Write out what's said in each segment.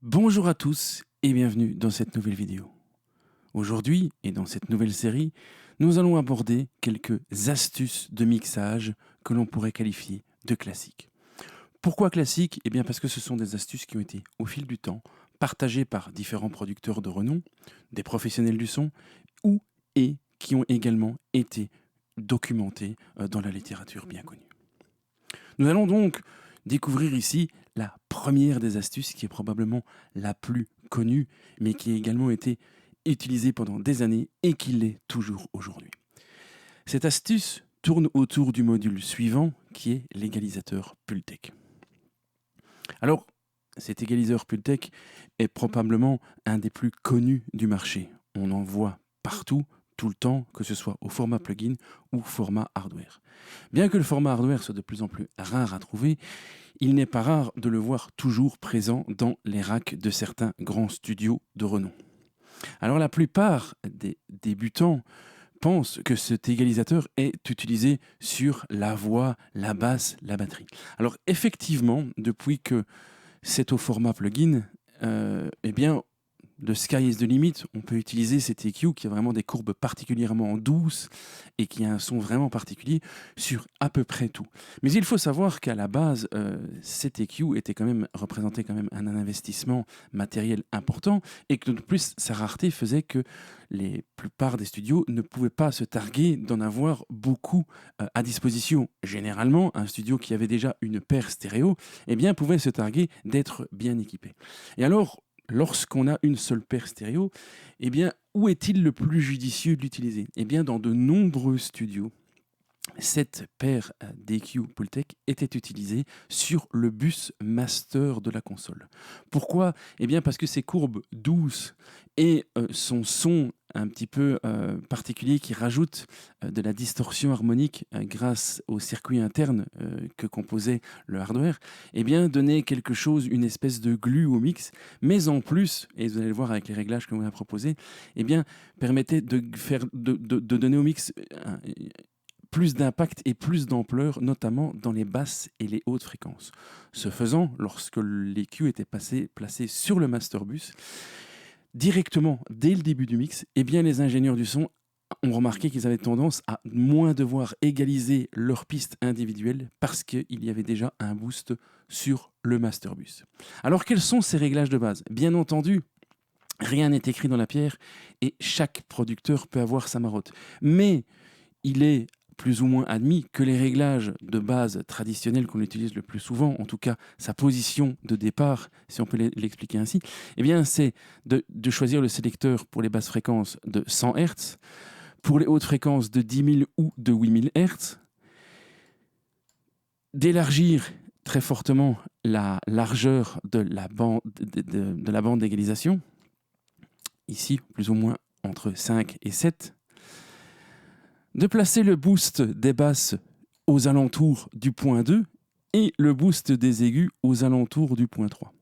Bonjour à tous et bienvenue dans cette nouvelle vidéo. Aujourd'hui et dans cette nouvelle série, nous allons aborder quelques astuces de mixage que l'on pourrait qualifier de classiques. Pourquoi classiques? Eh bien parce que ce sont des astuces qui ont été au fil du temps partagées par différents producteurs de renom, des professionnels du son et qui ont également été documentées dans la littérature bien connue. Nous allons donc découvrir ici la première des astuces qui est probablement la plus connue, mais qui a également été utilisée pendant des années et qui l'est toujours aujourd'hui. Cette astuce tourne autour du module suivant qui est l'égalisateur Pultec. Alors, cet égaliseur Pultec est probablement un des plus connus du marché. On en voit partout, tout le temps, que ce soit au format plugin ou format hardware. Bien que le format hardware soit de plus en plus rare à trouver, il n'est pas rare de le voir toujours présent dans les racks de certains grands studios de renom. Alors la plupart des débutants pensent que cet égalisateur est utilisé sur la voix, la basse, la batterie. Alors effectivement, depuis que c'est au format plugin, eh bien, the sky is the limit. On peut utiliser cet EQ qui a vraiment des courbes particulièrement douces et qui a un son vraiment particulier sur à peu près tout. Mais il faut savoir qu'à la base, cet EQ représentait quand même un investissement matériel important et que de plus, sa rareté faisait que les plupart des studios ne pouvaient pas se targuer d'en avoir beaucoup à disposition. Généralement, un studio qui avait déjà une paire stéréo, eh bien, pouvait se targuer d'être bien équipé. Et alors, lorsqu'on a une seule paire stéréo, eh bien, où est-il le plus judicieux de l'utiliser? Eh bien, dans de nombreux studios, cette paire d'EQ Pultec était utilisée sur le bus master de la console. Pourquoi? Eh bien parce que ces courbes douces et son son un petit peu particulier qui rajoute de la distorsion harmonique grâce au circuit interne que composait le hardware, eh bien donnaient quelque chose, une espèce de glue au mix, mais en plus, et vous allez le voir avec les réglages que l'on a proposés, eh bien permettait de donner au mix plus d'impact et plus d'ampleur, notamment dans les basses et les hautes fréquences. Ce faisant, lorsque l'EQ était placé sur le masterbus, directement dès le début du mix, eh bien les ingénieurs du son ont remarqué qu'ils avaient tendance à moins devoir égaliser leurs pistes individuelles parce qu'il y avait déjà un boost sur le masterbus. Alors quels sont ces réglages de base? Bien entendu, rien n'est écrit dans la pierre et chaque producteur peut avoir sa marotte. Mais il est plus ou moins admis que les réglages de base traditionnels qu'on utilise le plus souvent, en tout cas sa position de départ, si on peut l'expliquer ainsi, eh bien c'est de choisir le sélecteur pour les basses fréquences de 100 Hz, pour les hautes fréquences de 10 000 ou de 8 000 Hz, d'élargir très fortement la largeur de la bande d'égalisation, ici plus ou moins entre 5 et 7, de placer le boost des basses aux alentours du point 2 et le boost des aigus aux alentours du point 3.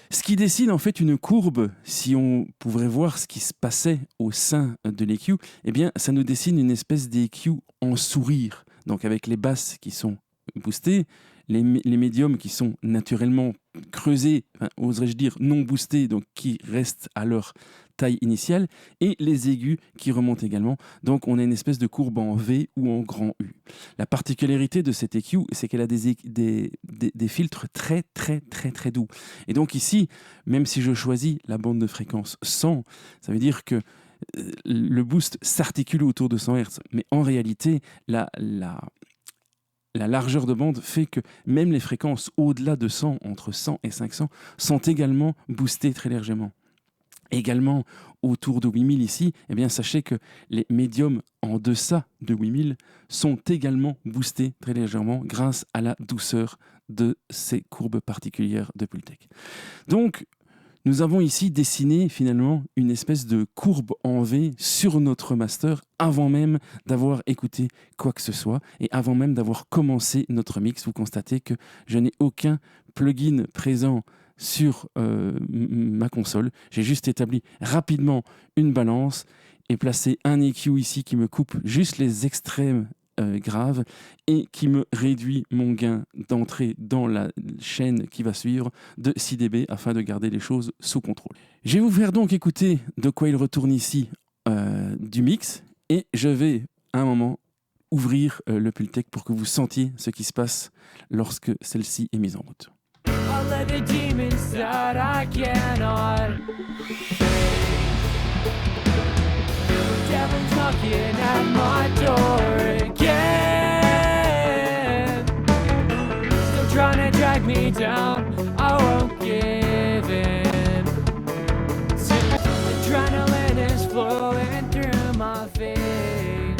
Ce qui dessine en fait une courbe, si on pouvait voir ce qui se passait au sein de l'EQ, eh bien ça nous dessine une espèce d'EQ en sourire, donc avec les basses qui sont boostées, les médiums qui sont naturellement creusés, oserais-je dire non boostés, donc qui restent à leur taille initiale, et les aigus qui remontent également. Donc on a une espèce de courbe en V ou en grand U. La particularité de cette EQ, c'est qu'elle a des filtres très très très très doux. Et donc ici, même si je choisis la bande de fréquence 100, ça veut dire que le boost s'articule autour de 100 Hz. Mais en réalité, la largeur de bande fait que même les fréquences au-delà de 100, entre 100 et 500, sont également boostées très légèrement. Également, autour de 8000 ici, eh bien, sachez que les médiums en deçà de 8000 sont également boostés très légèrement grâce à la douceur de ces courbes particulières de Pultec. Donc, nous avons ici dessiné finalement une espèce de courbe en V sur notre master avant même d'avoir écouté quoi que ce soit et avant même d'avoir commencé notre mix. Vous constatez que je n'ai aucun plugin présent sur ma console. J'ai juste établi rapidement une balance et placé un EQ ici qui me coupe juste les extrêmes grave et qui me réduit mon gain d'entrée dans la chaîne qui va suivre de 6 dB afin de garder les choses sous contrôle. Je vais vous faire donc écouter de quoi il retourne ici du mix et je vais à un moment ouvrir le Pultec pour que vous sentiez ce qui se passe lorsque celle-ci est mise en route. All of the demons that I cannot Devil's knocking at my door again Still trying to drag me down, I won't give in Adrenaline is flowing through my veins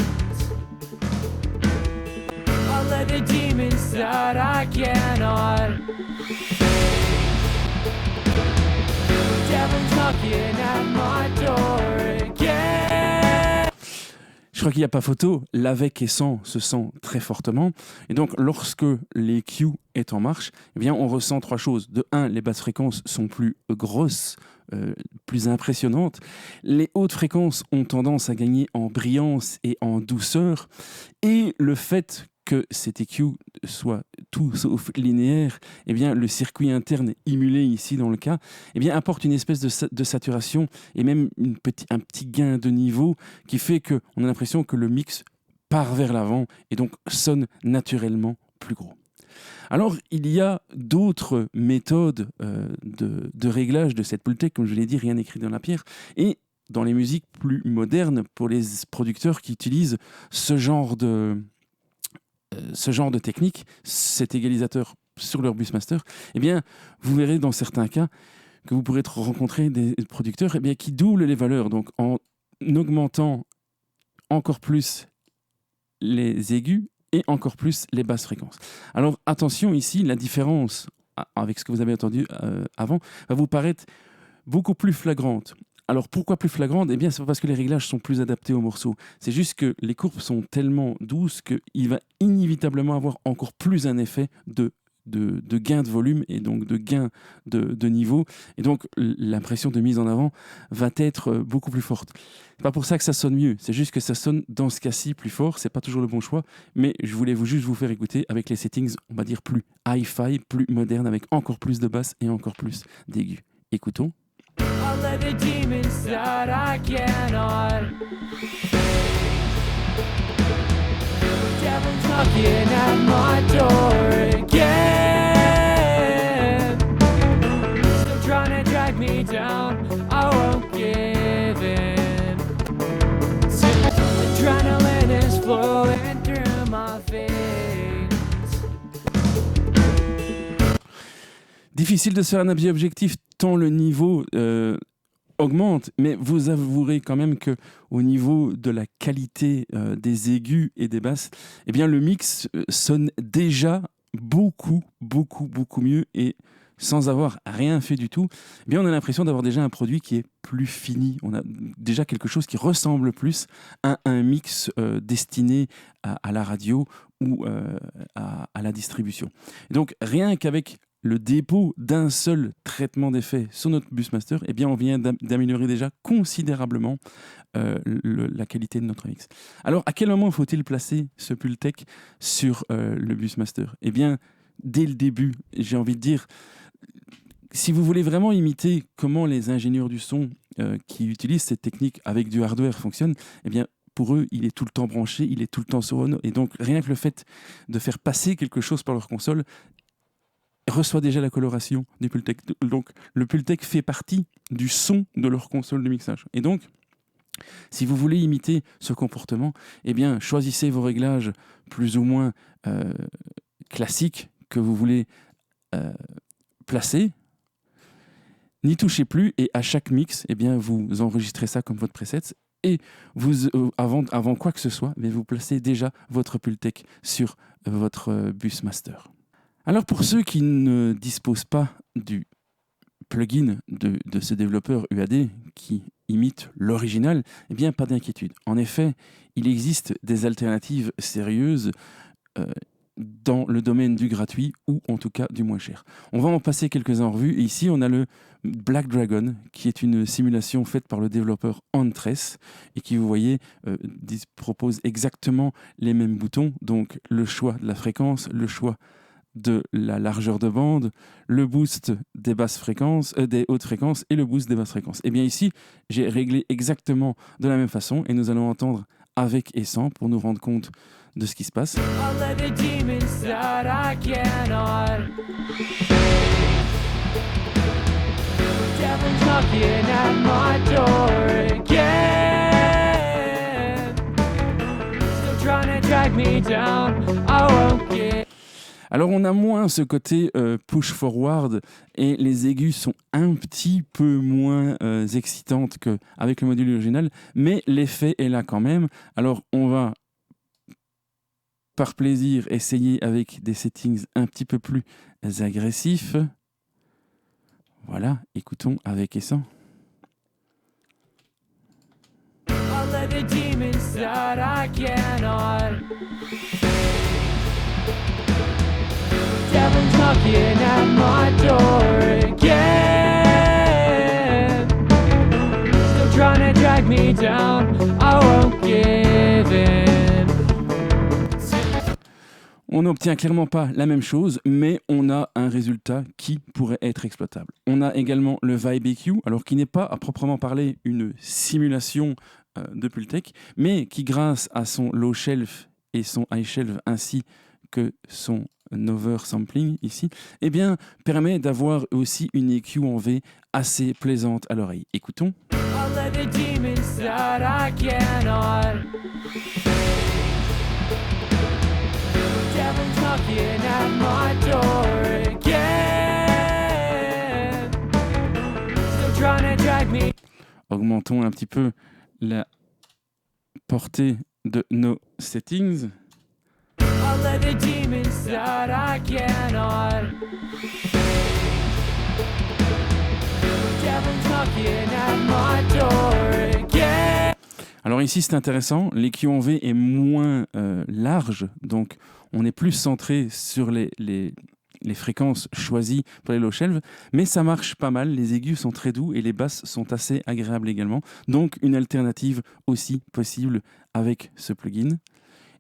All of the demons that I cannot Devil's knocking at my door again. Je crois qu'il n'y a pas photo, l'avec et sans se sent très fortement. Et donc, lorsque l'EQ est en marche, eh bien, on ressent 3 choses. De 1, les basses fréquences sont plus grosses, plus impressionnantes. Les hautes fréquences ont tendance à gagner en brillance et en douceur. Et le fait que cet EQ soit tout sauf linéaire, eh bien, le circuit interne émulé ici dans le cas, eh bien, apporte une espèce de saturation et même un petit gain de niveau qui fait qu'on a l'impression que le mix part vers l'avant et donc sonne naturellement plus gros. Alors, il y a d'autres méthodes de réglage de cette Pultec, comme je l'ai dit, rien n'écrit dans la pierre, et dans les musiques plus modernes, pour les producteurs qui utilisent ce genre de technique, cet égalisateur sur leur Busmaster, eh bien, vous verrez dans certains cas que vous pourrez rencontrer des producteurs eh bien, qui doublent les valeurs, donc en augmentant encore plus les aigus et encore plus les basses fréquences. Alors attention ici, la différence avec ce que vous avez entendu avant va vous paraître beaucoup plus flagrante. Alors pourquoi plus flagrante ? Eh bien c'est parce que les réglages sont plus adaptés au morceau. C'est juste que les courbes sont tellement douces qu'il va inévitablement avoir encore plus un effet de gain de volume et donc de gain de niveau. Et donc l'impression de mise en avant va être beaucoup plus forte. C'est pas pour ça que ça sonne mieux, c'est juste que ça sonne dans ce cas-ci plus fort. C'est pas toujours le bon choix, mais je voulais juste vous faire écouter avec les settings, on va dire plus hi-fi, plus moderne, avec encore plus de basse et encore plus d'aigus. Écoutons. All of the demons that I cannot Devil's knocking at my door again Still trying to drag me down, I won't give in Adrenaline is flowing through my veins Difficile de se faire un avis objectif tant le niveau augmente, mais vous avouerez quand même que au niveau de la qualité des aigus et des basses, eh bien le mix sonne déjà beaucoup mieux et sans avoir rien fait du tout, eh bien on a l'impression d'avoir déjà un produit qui est plus fini. On a déjà quelque chose qui ressemble plus à un mix destiné à la radio ou à la distribution. Et donc rien qu'avec le dépôt d'un seul traitement d'effet sur notre Busmaster, eh bien on vient d'améliorer déjà considérablement la qualité de notre mix. Alors, à quel moment faut-il placer ce Pultec sur le Busmaster ? Eh bien, dès le début, j'ai envie de dire, si vous voulez vraiment imiter comment les ingénieurs du son qui utilisent cette technique avec du hardware fonctionnent, eh bien, pour eux, il est tout le temps branché, il est tout le temps sur on, et donc rien que le fait de faire passer quelque chose par leur console reçoit déjà la coloration du Pultec. Donc le Pultec fait partie du son de leur console de mixage. Et donc, si vous voulez imiter ce comportement, eh bien, choisissez vos réglages plus ou moins classiques que vous voulez placer. N'y touchez plus et à chaque mix, eh bien, vous enregistrez ça comme votre preset. Et vous, avant quoi que ce soit, mais vous placez déjà votre Pultec sur votre Busmaster. Alors pour ceux qui ne disposent pas du plugin de ce développeur UAD qui imite l'original, eh bien pas d'inquiétude. En effet, il existe des alternatives sérieuses dans le domaine du gratuit ou en tout cas du moins cher. On va en passer quelques-uns en revue. Et ici, on a le Black Dragon, qui est une simulation faite par le développeur Antres et qui, vous voyez, propose exactement les mêmes boutons. Donc, le choix de la fréquence, le choix de la largeur de bande, le boost des basses fréquences, des hautes fréquences et le boost des basses fréquences. Et bien ici, j'ai réglé exactement de la même façon et nous allons entendre avec et sans pour nous rendre compte de ce qui se passe. Alors on a moins ce côté push forward et les aigus sont un petit peu moins excitantes qu'avec le module original, mais l'effet est là quand même. Alors on va par plaisir essayer avec des settings un petit peu plus agressifs. Voilà, écoutons avec et sans. Knocking at my door again, still trying to drag me down, I won't give in. On n'obtient clairement pas la même chose, mais on a un résultat qui pourrait être exploitable. On a également le Vibe EQ, alors qui n'est pas à proprement parler une simulation de Pultec, mais qui grâce à son low shelf et son high shelf ainsi que son oversampling ici, eh bien, permet d'avoir aussi une EQ en V assez plaisante à l'oreille. Écoutons. Augmentons un petit peu la portée de nos settings. Alors ici c'est intéressant, l'EQ en V est moins large, donc on est plus centré sur les fréquences choisies pour les low shelves, mais ça marche pas mal, les aigus sont très doux et les basses sont assez agréables également, donc une alternative aussi possible avec ce plugin.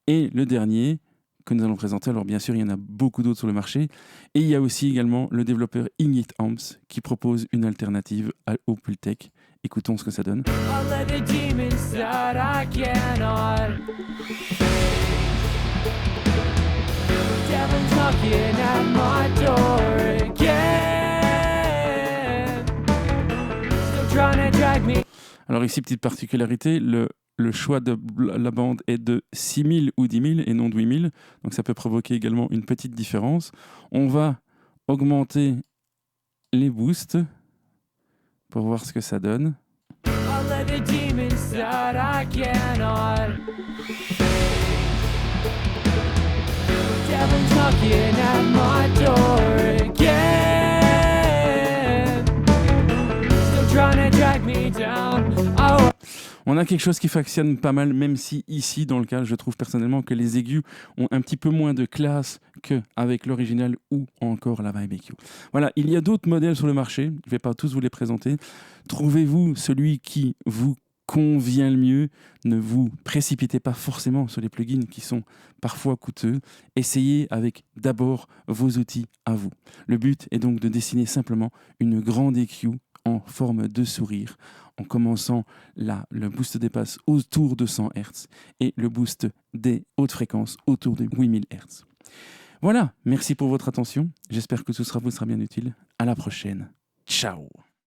Et le dernier que nous allons présenter, alors bien sûr il y en a beaucoup d'autres sur le marché, et il y a aussi également le développeur Ignite Amps qui propose une alternative au Pultec. Écoutons ce que ça donne. Alors ici, petite particularité, le choix de la bande est de 6000 ou 10 000 et non de 8000, donc ça peut provoquer également une petite différence. On va augmenter les boosts pour voir ce que ça donne. On a quelque chose qui fonctionne pas mal, même si ici, dans le cas, je trouve personnellement que les aigus ont un petit peu moins de classe qu'avec l'original ou encore la Vibe EQ. Voilà, il y a d'autres modèles sur le marché, je ne vais pas tous vous les présenter. Trouvez-vous celui qui vous convient le mieux. Ne vous précipitez pas forcément sur les plugins qui sont parfois coûteux. Essayez avec d'abord vos outils à vous. Le but est donc de dessiner simplement une grande EQ en forme de sourire, en commençant le boost des basses autour de 100 Hz et le boost des hautes fréquences autour de 8000 Hz. Voilà, merci pour votre attention. J'espère que tout ça vous sera bien utile. À la prochaine. Ciao.